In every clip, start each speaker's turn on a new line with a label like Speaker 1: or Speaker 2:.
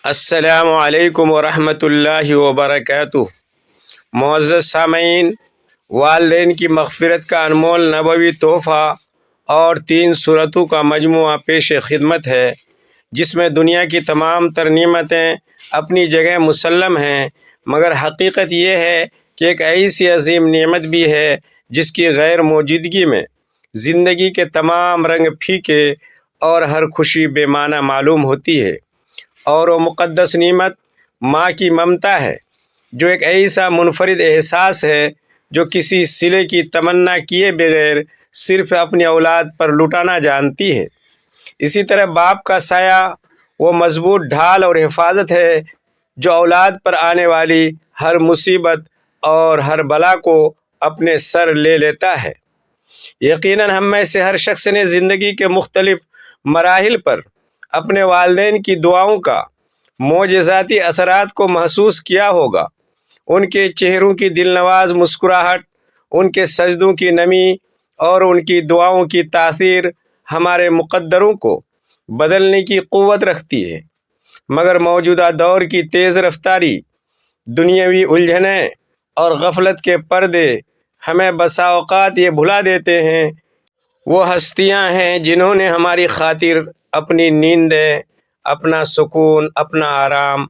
Speaker 1: السلام علیکم ورحمۃ اللہ وبرکاتہ۔ معزز سامعین، والدین کی مغفرت کا انمول نبوی تحفہ اور 3 سورتوں کا مجموعہ پیش خدمت ہے، جس میں دنیا کی تمام تر نعمتیں اپنی جگہ مسلم ہیں، مگر حقیقت یہ ہے کہ ایک ایسی عظیم نعمت بھی ہے جس کی غیر موجودگی میں زندگی کے تمام رنگ پھیکے اور ہر خوشی بے معنی معلوم ہوتی ہے، اور وہ مقدس نعمت ماں کی ممتا ہے، جو ایک ایسا منفرد احساس ہے جو کسی صلے کی تمنا کیے بغیر صرف اپنی اولاد پر لٹانا جانتی ہے۔ اسی طرح باپ کا سایہ وہ مضبوط ڈھال اور حفاظت ہے جو اولاد پر آنے والی ہر مصیبت اور ہر بلا کو اپنے سر لے لیتا ہے۔ یقیناً ہم میں سے ہر شخص نے زندگی کے مختلف مراحل پر اپنے والدین کی دعاؤں کا معجزاتی اثرات کو محسوس کیا ہوگا۔ ان کے چہروں کی دلنواز مسکراہٹ، ان کے سجدوں کی نمی اور ان کی دعاؤں کی تاثیر ہمارے مقدروں کو بدلنے کی قوت رکھتی ہے، مگر موجودہ دور کی تیز رفتاری، دنیاوی الجھنیں اور غفلت کے پردے ہمیں بسا اوقات یہ بھلا دیتے ہیں وہ ہستیاں ہیں جنہوں نے ہماری خاطر اپنی نیندیں، اپنا سکون، اپنا آرام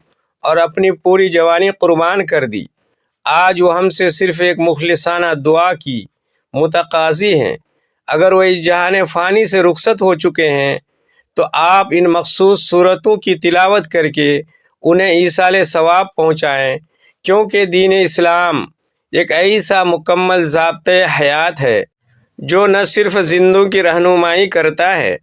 Speaker 1: اور اپنی پوری جوانی قربان کر دی۔ آج وہ ہم سے صرف ایک مخلصانہ دعا کی متقاضی ہیں۔ اگر وہ اس جہان فانی سے رخصت ہو چکے ہیں تو آپ ان مخصوص سورتوں کی تلاوت کر کے انہیں ایصال ثواب پہنچائیں، کیونکہ دین اسلام ایک ایسا مکمل ضابطۂ حیات ہے جو نہ صرف زندوں کی رہنمائی کرتا ہے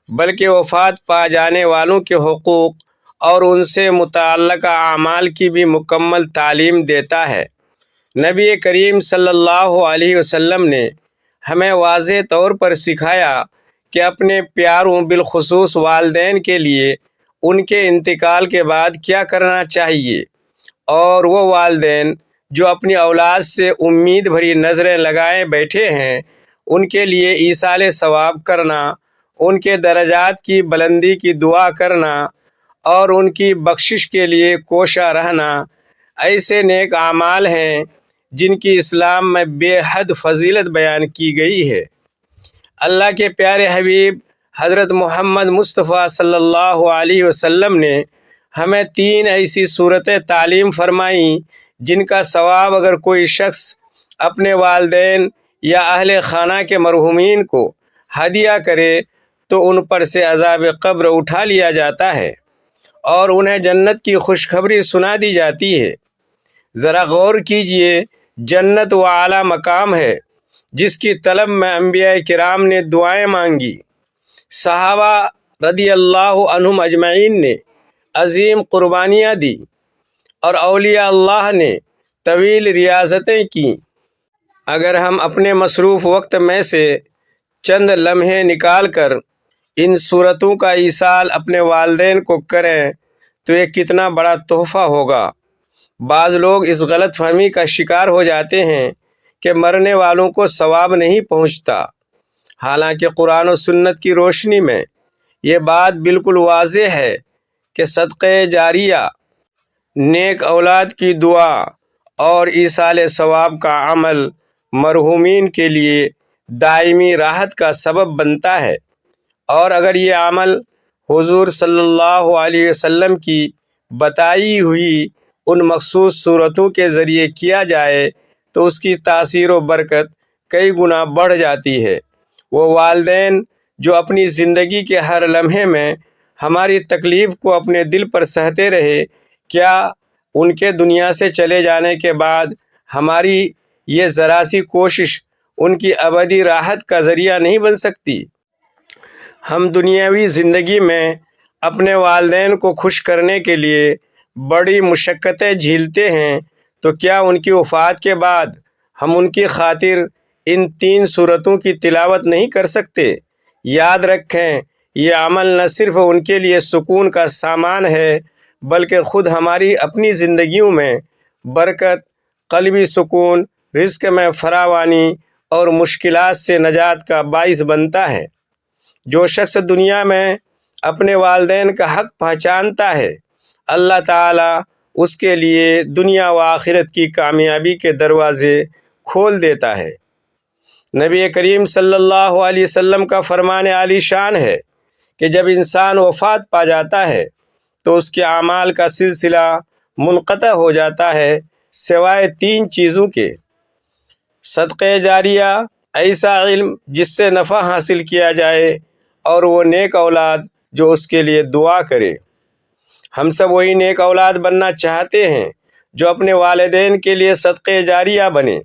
Speaker 1: بلکہ وفات پا جانے والوں کے حقوق اور ان سے متعلقہ اعمال کی بھی مکمل تعلیم دیتا ہے۔ نبی کریم صلی اللہ علیہ وسلم نے ہمیں واضح طور پر سکھایا کہ اپنے پیاروں بالخصوص والدین کے لیے ان کے انتقال کے بعد کیا کرنا چاہیے، اور وہ والدین جو اپنی اولاد سے امید بھری نظریں لگائے بیٹھے ہیں ان کے لیے ایصال ثواب کرنا، ان کے درجات کی بلندی کی دعا کرنا اور ان کی بخشش کے لیے کوشاں رہنا ایسے نیک اعمال ہیں جن کی اسلام میں بے حد فضیلت بیان کی گئی ہے۔ اللہ کے پیارے حبیب حضرت محمد مصطفیٰ صلی اللہ علیہ وسلم نے ہمیں 3 ایسی صورتیں تعلیم فرمائیں جن کا ثواب اگر کوئی شخص اپنے والدین یا اہل خانہ کے مرحومین کو ہدیہ کرے تو ان پر سے عذاب قبر اٹھا لیا جاتا ہے اور انہیں جنت کی خوشخبری سنا دی جاتی ہے۔ ذرا غور کیجئے، جنت وہ اعلیٰ مقام ہے جس کی طلب میں انبیاء کرام نے دعائیں مانگی، صحابہ رضی اللہ عنہم اجمعین نے عظیم قربانیاں دی اور اولیاء اللہ نے طویل ریاضتیں کیں۔ اگر ہم اپنے مصروف وقت میں سے چند لمحے نکال کر ان صورتوں کا ایصال اپنے والدین کو کریں تو یہ کتنا بڑا تحفہ ہوگا۔ بعض لوگ اس غلط فہمی کا شکار ہو جاتے ہیں کہ مرنے والوں کو ثواب نہیں پہنچتا، حالانکہ قرآن و سنت کی روشنی میں یہ بات بالکل واضح ہے کہ صدقہ جاریہ، نیک اولاد کی دعا اور ایصال ثواب کا عمل مرحومین کے لیے دائمی راحت کا سبب بنتا ہے، اور اگر یہ عمل حضور صلی اللہ علیہ وسلم کی بتائی ہوئی ان مخصوص صورتوں کے ذریعے کیا جائے تو اس کی تاثیر و برکت کئی گنا بڑھ جاتی ہے۔ وہ والدین جو اپنی زندگی کے ہر لمحے میں ہماری تکلیف کو اپنے دل پر سہتے رہے، کیا ان کے دنیا سے چلے جانے کے بعد ہماری یہ ذرا سی کوشش ان کی ابدی راحت کا ذریعہ نہیں بن سکتی؟ ہم دنیاوی زندگی میں اپنے والدین کو خوش کرنے کے لیے بڑی مشقتیں جھیلتے ہیں، تو کیا ان کی وفات کے بعد ہم ان کی خاطر ان 3 سورتوں کی تلاوت نہیں کر سکتے؟ یاد رکھیں، یہ عمل نہ صرف ان کے لیے سکون کا سامان ہے بلکہ خود ہماری اپنی زندگیوں میں برکت، قلبی سکون، رزق میں فراوانی اور مشکلات سے نجات کا باعث بنتا ہے۔ جو شخص دنیا میں اپنے والدین کا حق پہچانتا ہے اللہ تعالیٰ اس کے لیے دنیا و آخرت کی کامیابی کے دروازے کھول دیتا ہے۔ نبی کریم صلی اللہ علیہ وسلم کا فرمان عالی شان ہے کہ جب انسان وفات پا جاتا ہے تو اس کے اعمال کا سلسلہ منقطع ہو جاتا ہے سوائے 3 چیزوں کے: صدقہ جاریہ، ایسا علم جس سے نفع حاصل کیا جائے، اور وہ نیک اولاد جو اس کے لیے دعا کرے۔ ہم سب وہی نیک اولاد بننا چاہتے ہیں جو اپنے والدین کے لیے صدقہ جاریہ بنے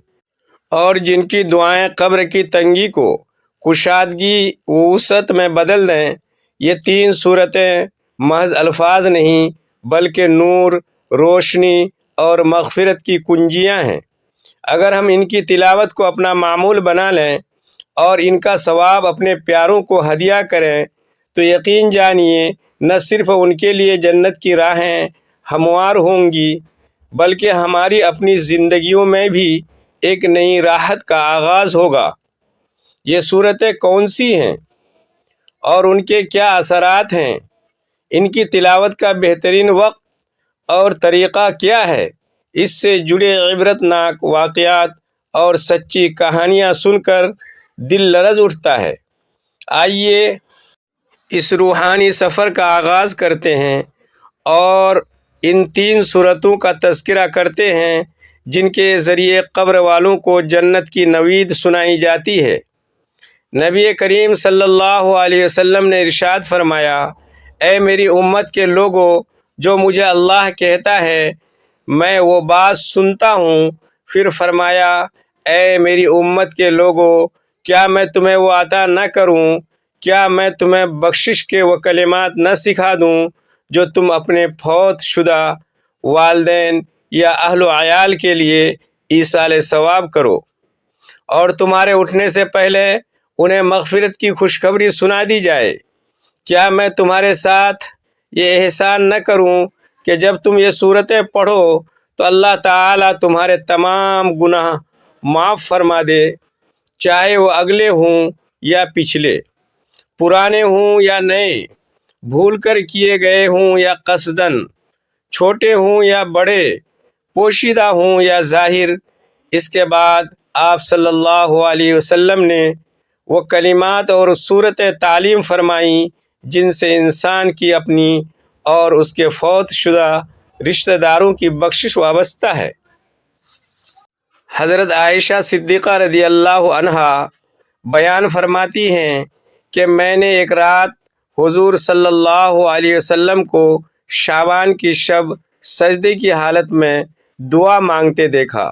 Speaker 1: اور جن کی دعائیں قبر کی تنگی کو کشادگی وسعت میں بدل دیں۔ یہ 3 صورتیں محض الفاظ نہیں بلکہ نور، روشنی اور مغفرت کی کنجیاں ہیں۔ اگر ہم ان کی تلاوت کو اپنا معمول بنا لیں اور ان کا ثواب اپنے پیاروں کو ہدیہ کریں تو یقین جانیے نہ صرف ان کے لیے جنت کی راہیں ہموار ہوں گی بلکہ ہماری اپنی زندگیوں میں بھی ایک نئی راحت کا آغاز ہوگا۔ یہ صورتیں کون سی ہیں اور ان کے کیا اثرات ہیں؟ ان کی تلاوت کا بہترین وقت اور طریقہ کیا ہے؟ اس سے جڑے عبرت ناک واقعات اور سچی کہانیاں سن کر دل لرز اٹھتا ہے۔ آئیے اس روحانی سفر کا آغاز کرتے ہیں اور ان 3 صورتوں کا تذکرہ کرتے ہیں جن کے ذریعے قبر والوں کو جنت کی نوید سنائی جاتی ہے۔ نبی کریم صلی اللہ علیہ وسلم نے ارشاد فرمایا: اے میری امت کے لوگو، جو مجھے اللہ کہتا ہے میں وہ بات سنتا ہوں۔ پھر فرمایا: اے میری امت کے لوگو، کیا میں تمہیں وہ عطا نہ کروں؟ کیا میں تمہیں بخشش کے وہ کلمات نہ سکھا دوں جو تم اپنے فوت شدہ والدین یا اہل و عیال کے لیے ایصال ثواب کرو اور تمہارے اٹھنے سے پہلے انہیں مغفرت کی خوشخبری سنا دی جائے؟ کیا میں تمہارے ساتھ یہ احسان نہ کروں کہ جب تم یہ صورتیں پڑھو تو اللہ تعالیٰ تمہارے تمام گناہ معاف فرما دے، چاہے وہ اگلے ہوں یا پچھلے، پرانے ہوں یا نئے، بھول کر کیے گئے ہوں یا قصداً، چھوٹے ہوں یا بڑے، پوشیدہ ہوں یا ظاہر۔ اس کے بعد آپ صلی اللہ علیہ وسلم نے وہ کلمات اور صورتیں تعلیم فرمائیں جن سے انسان کی اپنی اور اس کے فوت شدہ رشتہ داروں کی بخشش وابستہ ہے۔ حضرت عائشہ صدیقہ رضی اللہ عنہا بیان فرماتی ہیں کہ میں نے ایک رات حضور صلی اللہ علیہ وسلم کو شعبان کی شب سجدے کی حالت میں دعا مانگتے دیکھا۔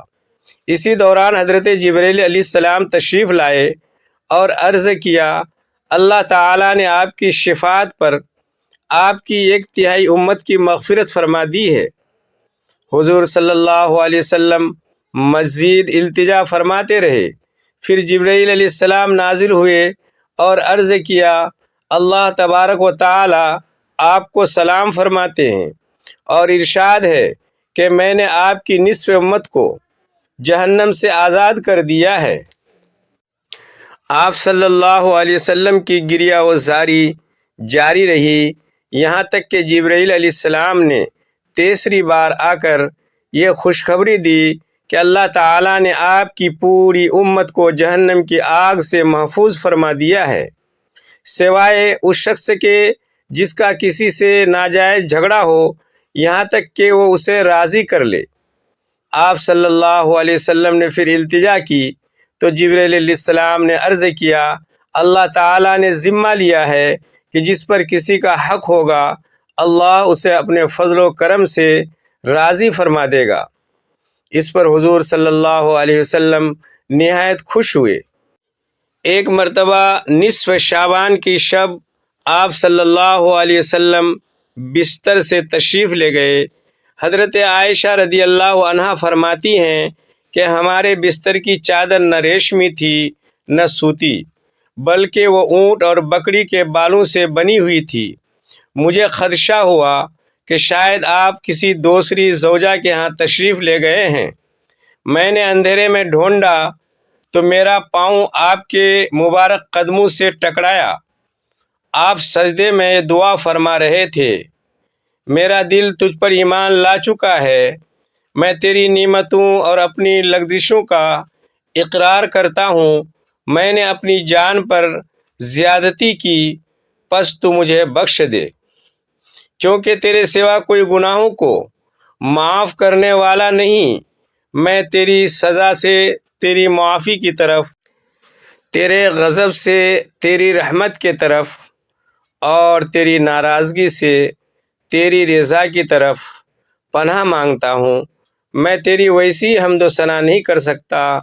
Speaker 1: اسی دوران حضرت جبرائیل علیہ السلام تشریف لائے اور عرض کیا: اللہ تعالیٰ نے آپ کی شفاعت پر آپ کی 1/3 امت کی مغفرت فرما دی ہے۔ حضور صلی اللہ علیہ وسلم مزید التجا فرماتے رہے۔ پھر جبرائیل علیہ السلام نازل ہوئے اور عرض کیا: اللہ تبارک و تعالی آپ کو سلام فرماتے ہیں اور ارشاد ہے کہ میں نے آپ کی نصف امت کو جہنم سے آزاد کر دیا ہے۔ آپ صلی اللہ علیہ وسلم کی گریہ و زاری جاری رہی، یہاں تک کہ جبرائیل علیہ السلام نے تیسری بار آ کر یہ خوشخبری دی کہ اللہ تعالیٰ نے آپ کی پوری امت کو جہنم کی آگ سے محفوظ فرما دیا ہے، سوائے اس شخص کے جس کا کسی سے ناجائز جھگڑا ہو، یہاں تک کہ وہ اسے راضی کر لے۔ آپ صلی اللہ علیہ وسلم نے پھر التجا کی تو جبرائیل علیہ السلام نے عرض کیا: اللہ تعالیٰ نے ذمہ لیا ہے کہ جس پر کسی کا حق ہوگا اللہ اسے اپنے فضل و کرم سے راضی فرما دے گا۔ اس پر حضور صلی اللہ علیہ وسلم نہایت خوش ہوئے۔ ایک مرتبہ نصف شعبان کی شب آپ صلی اللہ علیہ وسلم بستر سے تشریف لے گئے۔ حضرت عائشہ رضی اللہ عنہا فرماتی ہیں کہ ہمارے بستر کی چادر نہ ریشمی تھی نہ سوتی، بلکہ وہ اونٹ اور بکری کے بالوں سے بنی ہوئی تھی۔ مجھے خدشہ ہوا کہ شاید آپ کسی دوسری زوجہ کے ہاں تشریف لے گئے ہیں۔ میں نے اندھیرے میں ڈھونڈا تو میرا پاؤں آپ کے مبارک قدموں سے ٹکرایا۔ آپ سجدے میں دعا فرما رہے تھے۔ میرا دل تجھ پر ایمان لا چکا ہے، میں تیری نعمتوں اور اپنی لغزشوں کا اقرار کرتا ہوں۔ میں نے اپنی جان پر زیادتی کی، پس تو مجھے بخش دے، کیونکہ تیرے سوا کوئی گناہوں کو معاف کرنے والا نہیں۔ میں تیری سزا سے تیری معافی کی طرف، تیرے غضب سے تیری رحمت کی طرف، اور تیری ناراضگی سے تیری رضا کی طرف پناہ مانگتا ہوں۔ میں تیری ویسی حمد و ثنا نہیں کر سکتا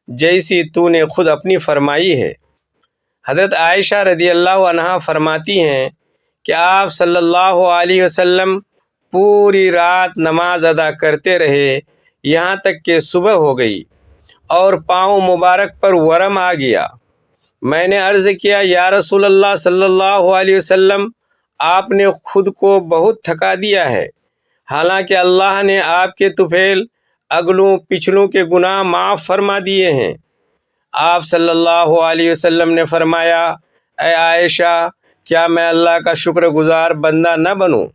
Speaker 1: جیسی تو نے خود اپنی فرمائی ہے۔ حضرت عائشہ رضی اللہ عنہا فرماتی ہیں کہ آپ صلی اللہ علیہ وسلم پوری رات نماز ادا کرتے رہے، یہاں تک کہ صبح ہو گئی اور پاؤں مبارک پر ورم آ گیا۔ میں نے عرض کیا، یا رسول اللہ صلی اللہ علیہ وسلم، آپ نے خود کو بہت تھکا دیا ہے، حالانکہ اللہ نے آپ کے طفیل اگلوں پچھلوں کے گناہ معاف فرما دیے ہیں۔ آپ صلی اللہ علیہ وسلم نے فرمایا، اے عائشہ، کیا میں اللہ کا شکر گزار بندہ نہ بنوں؟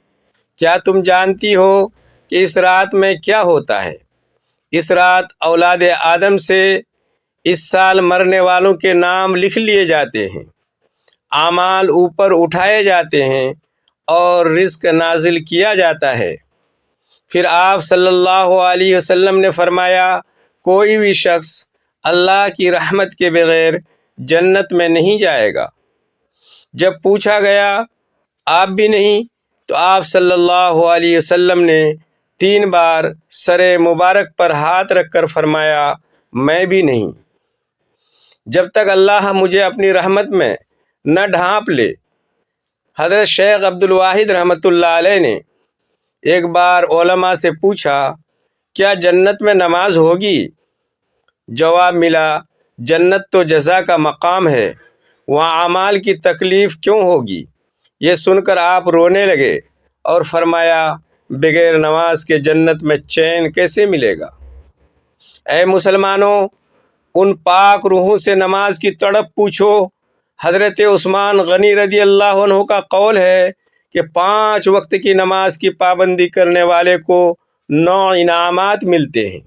Speaker 1: کیا تم جانتی ہو کہ اس رات میں کیا ہوتا ہے؟ اس رات اولاد آدم سے اس سال مرنے والوں کے نام لکھ لیے جاتے ہیں، اعمال اوپر اٹھائے جاتے ہیں اور رزق نازل کیا جاتا ہے۔ پھر آپ صلی اللہ علیہ وسلم نے فرمایا، کوئی بھی شخص اللہ کی رحمت کے بغیر جنت میں نہیں جائے گا۔ جب پوچھا گیا آپ بھی نہیں، تو آپ صلی اللہ علیہ وسلم نے 3 بار سر مبارک پر ہاتھ رکھ کر فرمایا، میں بھی نہیں، جب تک اللہ مجھے اپنی رحمت میں نہ ڈھانپ لے۔ حضرت شیخ عبد الواحد رحمۃ اللہ علیہ نے ایک بار علماء سے پوچھا، کیا جنت میں نماز ہوگی؟ جواب ملا، جنت تو جزا کا مقام ہے، وہاں اعمال کی تکلیف کیوں ہوگی؟ یہ سن کر آپ رونے لگے اور فرمایا، بغیر نماز کے جنت میں چین کیسے ملے گا؟ اے مسلمانوں، ان پاک روحوں سے نماز کی تڑپ پوچھو۔ حضرت عثمان غنی رضی اللہ عنہ کا قول ہے کہ 5 وقت کی نماز کی پابندی کرنے والے کو 9 انعامات ملتے ہیں،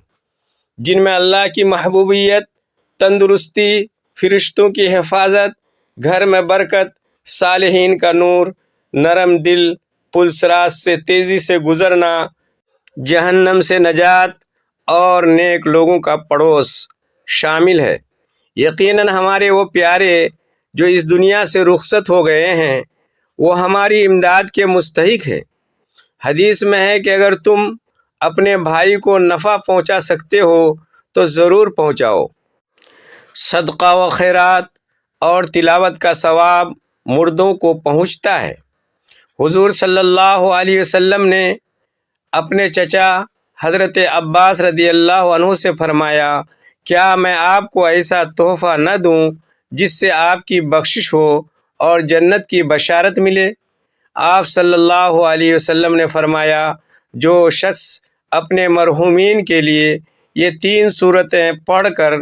Speaker 1: جن میں اللہ کی محبوبیت، تندرستی، فرشتوں کی حفاظت، گھر میں برکت، صالحین کا نور، نرم دل، پلسرات سے تیزی سے گزرنا، جہنم سے نجات اور نیک لوگوں کا پڑوس شامل ہے۔ یقیناً ہمارے وہ پیارے جو اس دنیا سے رخصت ہو گئے ہیں، وہ ہماری امداد کے مستحق ہیں۔ حدیث میں ہے کہ اگر تم اپنے بھائی کو نفع پہنچا سکتے ہو تو ضرور پہنچاؤ۔ صدقہ و خیرات اور تلاوت کا ثواب مردوں کو پہنچتا ہے۔ حضور صلی اللہ علیہ وسلم نے اپنے چچا حضرت عباس رضی اللہ عنہ سے فرمایا، کیا میں آپ کو ایسا تحفہ نہ دوں جس سے آپ کی بخشش ہو اور جنت کی بشارت ملے؟ آپ صلی اللہ علیہ وسلم نے فرمایا، جو شخص اپنے مرحومین کے لیے یہ 3 سورتیں پڑھ کر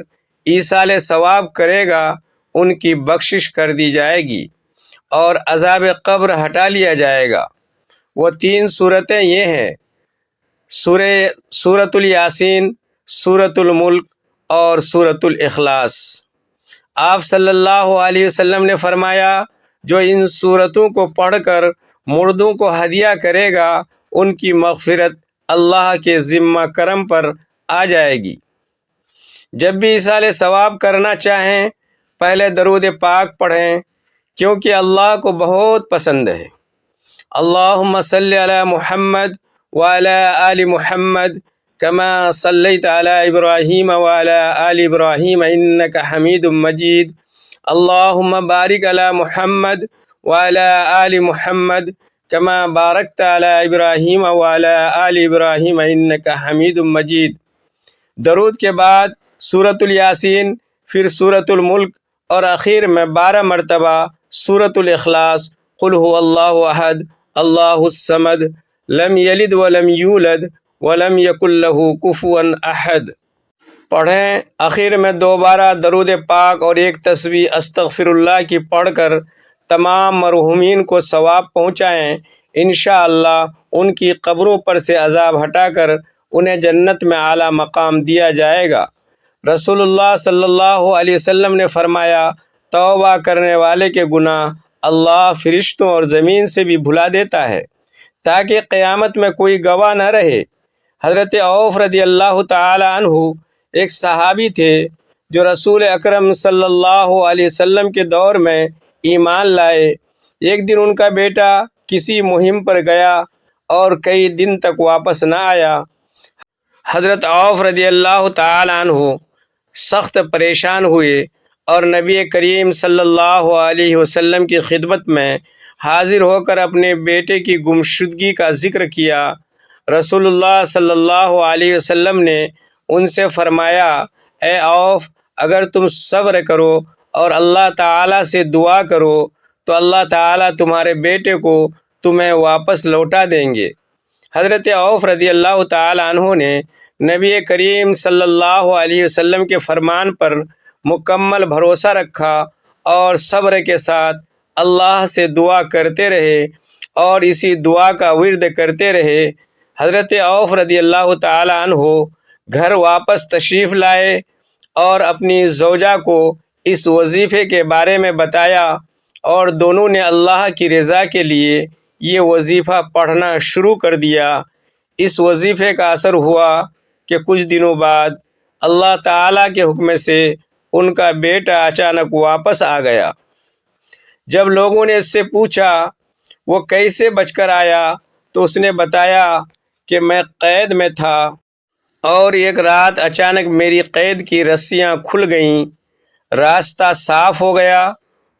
Speaker 1: ایصال ثواب کرے گا، ان کی بخشش کر دی جائے گی اور عذاب قبر ہٹا لیا جائے گا۔ وہ 3 سورتیں یہ ہیں، سورۃ الیاسین، سورۃ الملک اور سورۃ الاخلاص۔ آپ صلی اللہ علیہ وسلم نے فرمایا، جو ان سورتوں کو پڑھ کر مردوں کو ہدیہ کرے گا، ان کی مغفرت اللہ کے ذمہ کرم پر آ جائے گی۔ جب بھی ایصال ثواب کرنا چاہیں، پہلے درود پاک پڑھیں، کیونکہ اللہ کو بہت پسند ہے۔ اللہم صلی علی محمد وعلی آل محمد کما صلیت علی ابراہیم وعلی آل ابراہیم انک حمید مجید۔ اللہم بارک علی محمد وعلی آل محمد کما بارکت علی ابراہیم وعلی آل ابراہیم انک حمید مجید۔ درود کے بعد سورۃ الیاسین، پھر سورۃ الملک اور آخر میں 12 مرتبہ سورۃ الاخلاص، قل هو اللہ احد اللہ الصمد لم یلد ولم یولد ولم یکن لہ کفوا احد پڑھیں۔ آخر میں 2 بار درود پاک اور 1 تسبیح استغفر اللہ کی پڑھ کر تمام مرحومین کو ثواب پہنچائیں۔ انشاءاللہ ان کی قبروں پر سے عذاب ہٹا کر انہیں جنت میں اعلیٰ مقام دیا جائے گا۔ رسول اللہ صلی اللہ علیہ وسلم نے فرمایا، توبہ کرنے والے کے گناہ اللہ فرشتوں اور زمین سے بھی بھلا دیتا ہے تاکہ قیامت میں کوئی گواہ نہ رہے۔ حضرت عوف رضی اللہ تعالی عنہ ایک صحابی تھے جو رسول اکرم صلی اللہ علیہ وسلم کے دور میں ایمان لائے۔ ایک دن ان کا بیٹا کسی مہم پر گیا اور کئی دن تک واپس نہ آیا۔ حضرت عوف رضی اللہ تعالی عنہ سخت پریشان ہوئے اور نبی کریم صلی اللہ علیہ وسلم کی خدمت میں حاضر ہو کر اپنے بیٹے کی گمشدگی کا ذکر کیا۔ رسول اللہ صلی اللہ علیہ وسلم نے ان سے فرمایا، اے عوف، اگر تم صبر کرو اور اللہ تعالیٰ سے دعا کرو تو اللہ تعالیٰ تمہارے بیٹے کو تمہیں واپس لوٹا دیں گے۔ حضرت عوف رضی اللہ تعالی عنہ نے نبی کریم صلی اللہ علیہ وسلم کے فرمان پر مکمل بھروسہ رکھا اور صبر کے ساتھ اللہ سے دعا کرتے رہے اور اسی دعا کا ورد کرتے رہے۔ حضرت عوف رضی اللہ تعالی عنہ گھر واپس تشریف لائے اور اپنی زوجہ کو اس وظیفے کے بارے میں بتایا اور دونوں نے اللہ کی رضا کے لیے یہ وظیفہ پڑھنا شروع کر دیا۔ اس وظیفے کا اثر ہوا کہ کچھ دنوں بعد اللہ تعالیٰ کے حکم سے ان کا بیٹا اچانک واپس آ گیا۔ جب لوگوں نے اس سے پوچھا وہ کیسے بچ کر آیا تو اس نے بتایا کہ میں قید میں تھا اور ایک رات اچانک میری قید کی رسیاں کھل گئیں، راستہ صاف ہو گیا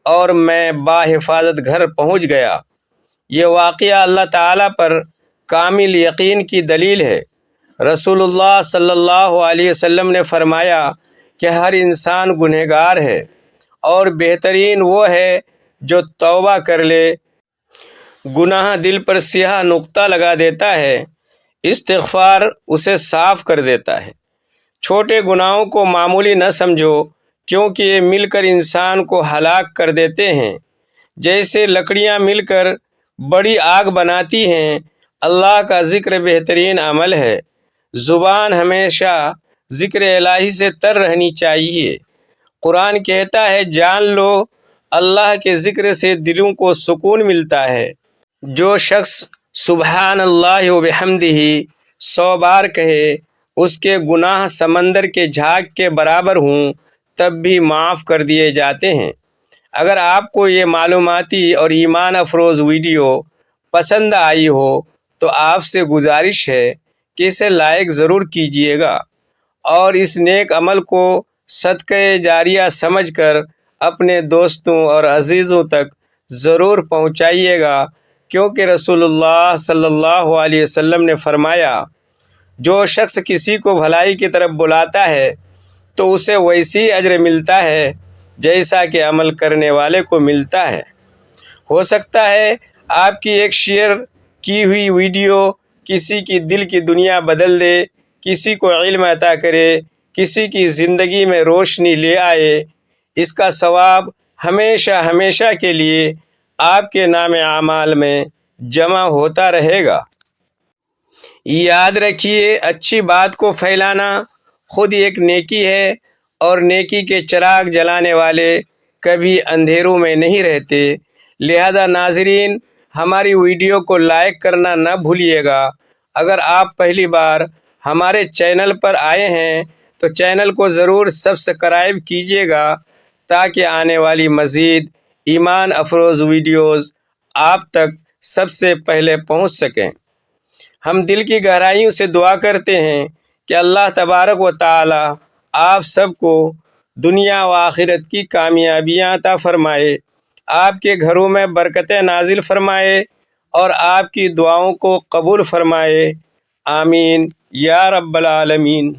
Speaker 1: اور میں باحفاظت گھر پہنچ گیا۔ یہ واقعہ اللہ تعالیٰ پر کامل یقین کی دلیل ہے۔ رسول اللہ صلی اللہ علیہ وسلم نے فرمایا کہ ہر انسان گنہگار ہے اور بہترین وہ ہے جو توبہ کر لے۔ گناہ دل پر سیاہ نقطہ لگا دیتا ہے، استغفار اسے صاف کر دیتا ہے۔ چھوٹے گناہوں کو معمولی نہ سمجھو کیونکہ یہ مل کر انسان کو ہلاک کر دیتے ہیں۔ جیسے لکڑیاں مل کر بڑی آگ بناتی ہیں، اللہ کا ذکر بہترین عمل ہے۔ زبان ہمیشہ ذکر الہی سے تر رہنی چاہیے۔ قرآن کہتا ہے، جان لو اللہ کے ذکر سے دلوں کو سکون ملتا ہے۔ جو شخص سبحان اللہ و بحمدہ 100 بار کہے اس کے گناہ سمندر کے جھاگ کے برابر ہوں تب بھی معاف کر دیے جاتے ہیں۔ اگر آپ کو یہ معلوماتی اور ایمان افروز ویڈیو پسند آئی ہو تو آپ سے گزارش ہے کہ اسے لائک ضرور کیجیے گا اور اس نیک عمل کو صدقہ جاریہ سمجھ کر اپنے دوستوں اور عزیزوں تک ضرور پہنچائیے گا، کیونکہ رسول اللہ صلی اللہ علیہ وسلم نے فرمایا، جو شخص کسی کو بھلائی کی طرف بلاتا ہے تو اسے ویسی اجر ملتا ہے جیسا کہ عمل کرنے والے کو ملتا ہے۔ ہو سکتا ہے آپ کی ایک شیئر کی ہوئی ویڈیو کسی کی دل کی دنیا بدل دے، کسی کو علم عطا کرے، کسی کی زندگی میں روشنی لے آئے۔ اس کا ثواب ہمیشہ ہمیشہ کے لیے آپ کے نام اعمال میں جمع ہوتا رہے گا۔ یاد رکھیے، اچھی بات کو پھیلانا خود ایک نیکی ہے اور نیکی کے چراغ جلانے والے کبھی اندھیروں میں نہیں رہتے۔ لہذا ناظرین، ہماری ویڈیو کو لائک کرنا نہ بھولیے گا۔ اگر آپ پہلی بار ہمارے چینل پر آئے ہیں تو چینل کو ضرور سبسکرائب کیجیے گا تاکہ آنے والی مزید ایمان افروز ویڈیوز آپ تک سب سے پہلے پہنچ سکیں۔ ہم دل کی گہرائیوں سے دعا کرتے ہیں کہ اللہ تبارک و تعالی آپ سب کو دنیا و آخرت کی کامیابیاں عطا فرمائے، آپ کے گھروں میں برکتیں نازل فرمائے اور آپ کی دعاؤں کو قبول فرمائے۔ آمین یا رب العالمین۔